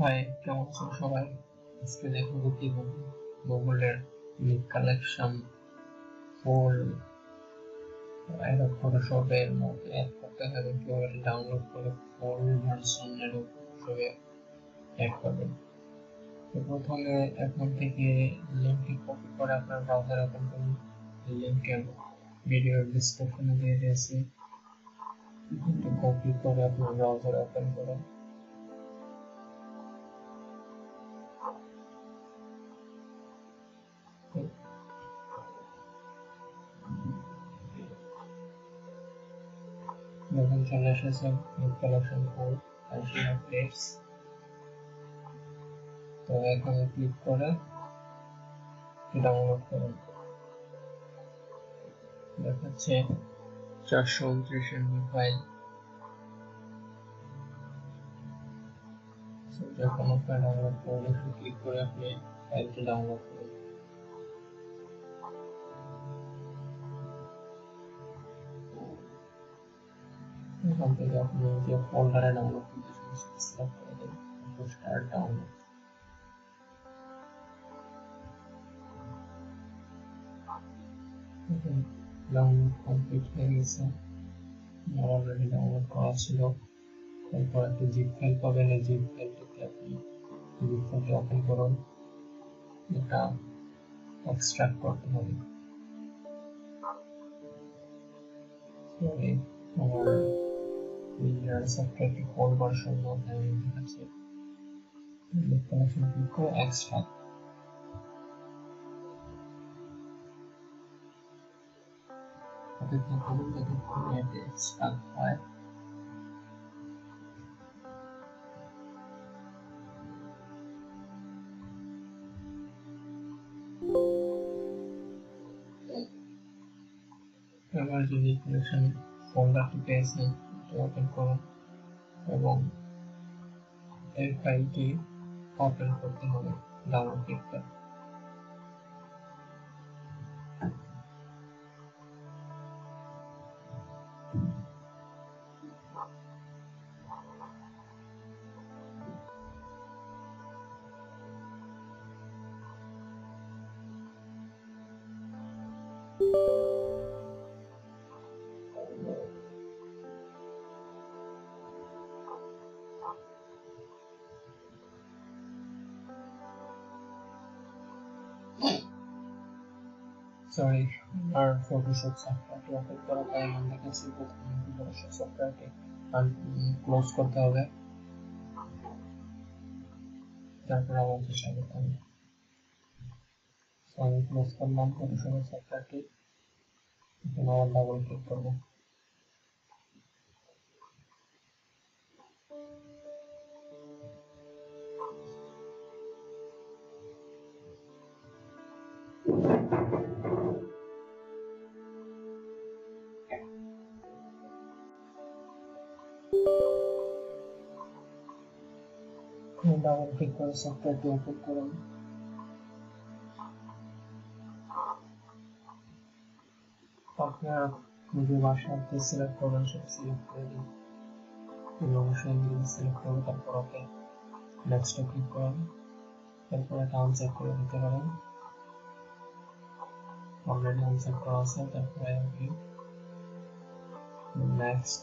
High, কেমন আছো সবাই? আজকে দেখাবো কিভাবে গুগলের লিঙ্ক কালেকশন ফুল ফটোশপের মধ্যে অ্যাড করতে হবে, কিভাবে ডাউনলোড করে ফুল ভার্সনের ফটোশপে অ্যাড করবেন। তো প্রথমে এখন থেকে লিঙ্কটি কপি করে আপনার ব্রাউজার ওপেন করুন। লিঙ্কটি ভিডিওর ডেসক্রিপশনে দিয়ে দিয়েছি, কপি করে আপনার ব্রাউজার ওপেন করুন। যখন চলে এসেছে লিঙ্ক কালেকশন ফুল আপডেটস, তো এখানে ক্লিক করে ডাউনলোড করুন। দেখাচ্ছে 429 MB ফাইল। যখন আপনার ডাউনলোড করবেন ক্লিক করে আপনি ফাইলটি ডাউনলোড করুন। এখান থেকে আপনি যে ফোল্ডারে ডাউনলোড করতে সেটা সিলেক্ট করে দেন, তারপর স্টার্ট ডাউনলোড। ডাউনলোড কমপ্লিট হয়ে গেছে, আমার অলরেডি ডাউনলোড করা ছিল। তারপর একটি জিপ ফাইল পাবেন, এই জিপ ফাইলটিতে আপনি জিপ ফাইলটি ওপেন করুন। এটা এক্সট্রাক্ট করতে হবে। আমার সফটওয়্যারটি কোড ভার্সন মধ্যে দেখাচ্ছে, লিঙ্ক কালেকশন ক্লিক করে এক্সট্রাক্ট। অপেক্ষা করুন যতক্ষণ এটি এক্সট্রাক্ট হয়। এবার যদি কালেকশন ফোল্ডারটি পেয়েছেন ওপেন করুন এবং এই ফাইলটি ওপেন করতে হবে ডাউনলোড ক্লিক করে। সরি, আর ফটোশপ সফটওয়্যারটি ওপেন করা তাই এমন দেখাচ্ছি। প্রথমে ফটোশপ সফটওয়্যারটি ক্লোজ করতে হবে, তারপর আবার চেষ্টা করতে হবে। আমি ক্লোজ করলাম ফটোশপ সফটওয়্যারটি, এখন আবার ডাবল ক্লিক করবো। ডাবল ক্লিক করে সফটওয়্যারটি ওপেন করুন। আপনার যে ভাষাতে সিলেক্ট করবেন সেটা সিলেক্ট করে দিন এবং ইংরেজি সিলেক্ট করবেন, তারপর ওকে নেক্সটে ক্লিক করুন। তারপর এটা আনচেক করে দিতে পারেন, অলরেডি আনচেক করা আছে। তারপরে আপনি নেক্সট,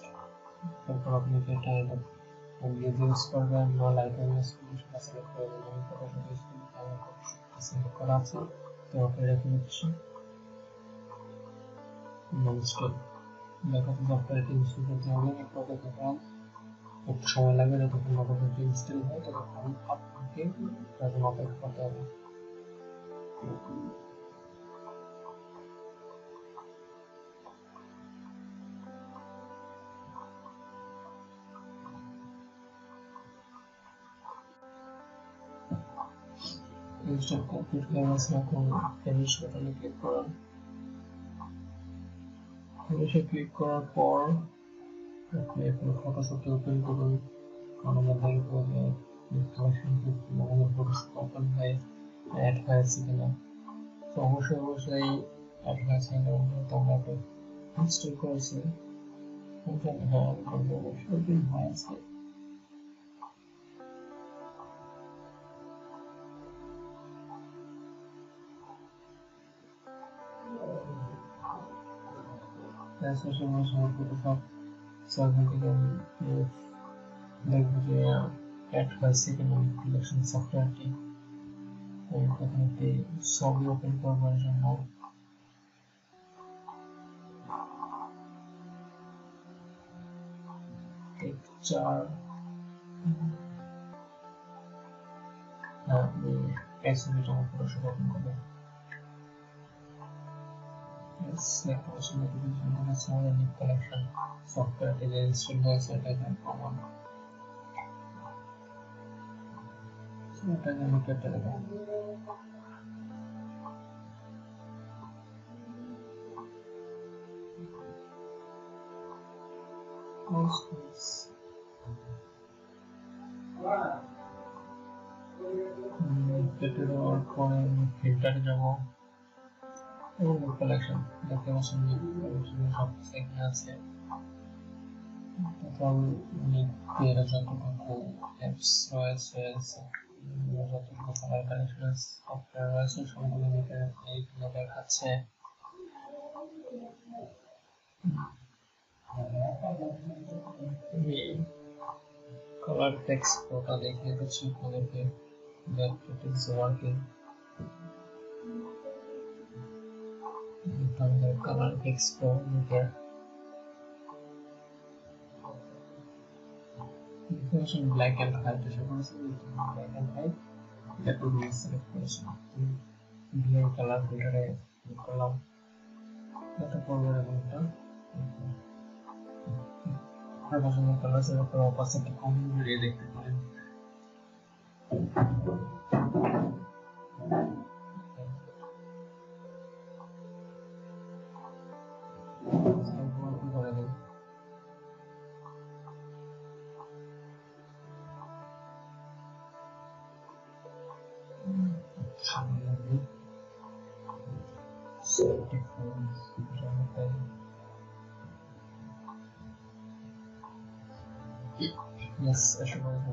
তারপর আপনি এটা ইংরেজি ইউজ করবেন না লাইটরুম ইউজ করবেন সেটা সিলেক্ট করে দেবেন। আমি ফটোশপ ইউজ করবো, আমার ফটোশপটা সিলেক্ট করা আছে, তো ওকে রেখে দিচ্ছি। ননস্টপ দেখাতে সফটওয়্যারটি ইনস্টল করতে হবে, একটু অপেক্ষা করুন, একটু সময় লাগবে যতক্ষণ নতুন ইনস্টল হয় ততক্ষণ আপনাকে তখন অপেক্ষা করতে হবে। ইনস্টল কমপ্লিট হয়ে গেছে, এখন ফিনিশ বাটনে ক্লিক করুন। ফিনিশে ক্লিক করার পর আপনি এখন ফটোশপটি ওপেন করুন। আমাদের দেখবো যে কালেকশন আমাদের ফটোশপ ওপেন হয়ে অ্যাড হয়েছে কিনা। তো অবশ্যই অ্যাড হয়েছে কিনা তোমরা ইনস্টল করেছে, হ্যাঁ অবশ্যই হয়েছে। social media Photoshop সার্ভার থেকে দেখবো যে অ্যাড হয়েছে কিনা সিলেকশন সফটওয়্যারটি প্রথমে একটি ছবি ওপেন করবার জন্য পিকচার এই ছবিটা ফটোশপ ওপেন করবো select also notification on a small unique collection software is installed by set as a common so এটা আমি কেটে দেব কেটে দেওয়ার পরে ফিল্টারে যাবো collection দেখতে পাচ্ছেন সব সেখানে আছে টোটাল নিকের যতটুকু অ্যাপস রয়েছে যতটুকু কালার কালেকশন সফটওয়্যার রয়েছে সবগুলো নিকে এইগুলো দেখাচ্ছে কালার টেক্সট ওটা দেখিয়ে দিচ্ছি আপনাদেরকে that it is working from the color export meter information black and white black and white that would be select করেছি blue color filter এ করলাম এটা করবো এটা আর পছন্দ কালার সেট করে অপাসিটি কম করে দেখতে পারেন Yes, I should have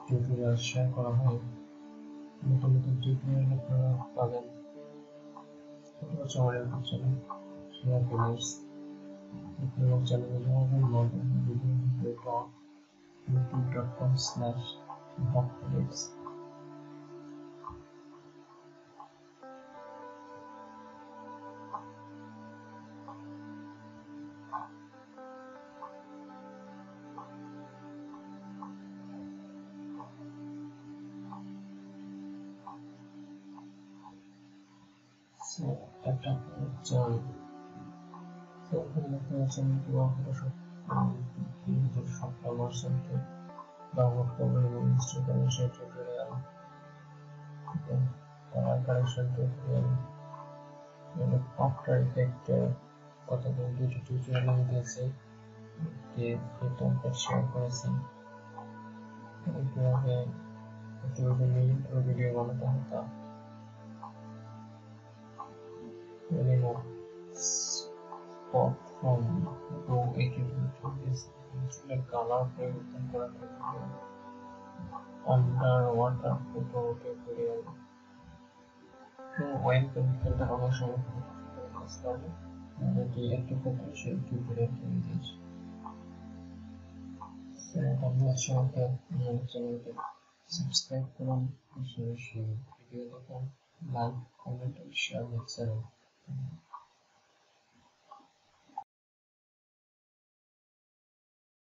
tutorial share করা হয় নতুন নতুন টিউটোরিয়াল আপনারা পাবেন আমার চ্যানেল শেয়ার প্লেস আপনার চ্যানেলে যাবেন লগ ইন youtube.com/hopplates so একটা চ্যানেল so এখানে আপনারা চ্যানেল Photoshop সফটওয়্যার ভার্সনটি ডাউনলোড করবেন এবং ইনস্টল করবেন সেই tutorial colour collection tutorial after ইফেক্টের কতগুলো দুটো টিউটোরিয়াল আমি দিয়েছি যে টেমপ্লেট শেয়ার করেছি এইভাবে ভিডিও বানাতে হতো spot from row 82 চুলের কালার পরিবর্তন করা tutorial under water photo tutorial web filter অবশ্যই কাজ করবে যেটি একটি ফটো সেই টিউটোরিয়াল তৈরি দিয়েছি ধন্যবাদ সবাইকে আমার চ্যানেলকে সাবস্ক্রাইব করুন ভিডিও দেখুন লাইক কমেন্ট শেয়ার করতে